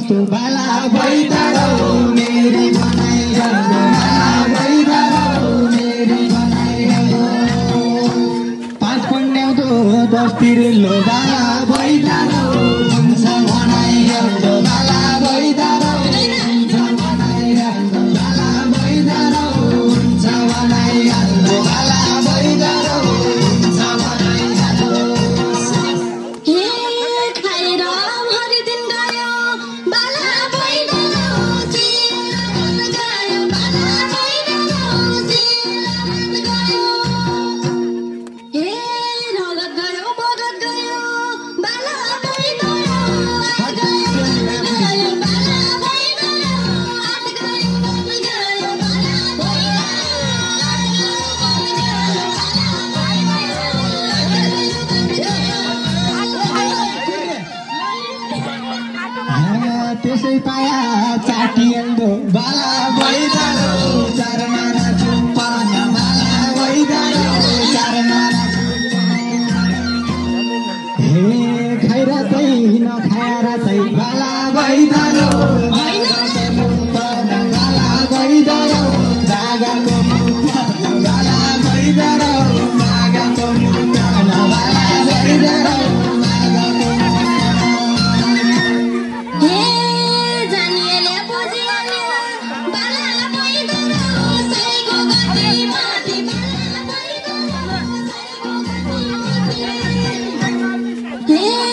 कस्तो बाला भइदारो मेरी बनाइरहनु बाला भइदारो मेरी बनाइरहनु 5 पुण्यौतो 10 तिर्लो बाला भइदारो हुन्छ बनाइरहनु बाला भइदारो हुन्छ बनाइरहनु बाला भइदारो हुन्छ बनाइरहनु बाला भइदारो हुन्छ बनाइरहनु त्यसै पाया चाटिएन्दो बाला भइदारो चरमाना चुम्पन बाला भइदारो चरमाना हे खैरातै नखारातै बाला भइदारो चुम्पन बाला भइदारो जागाको मुम्पन बाला भइदारो मागाको मुम्पन बाला भइदारो Yeah.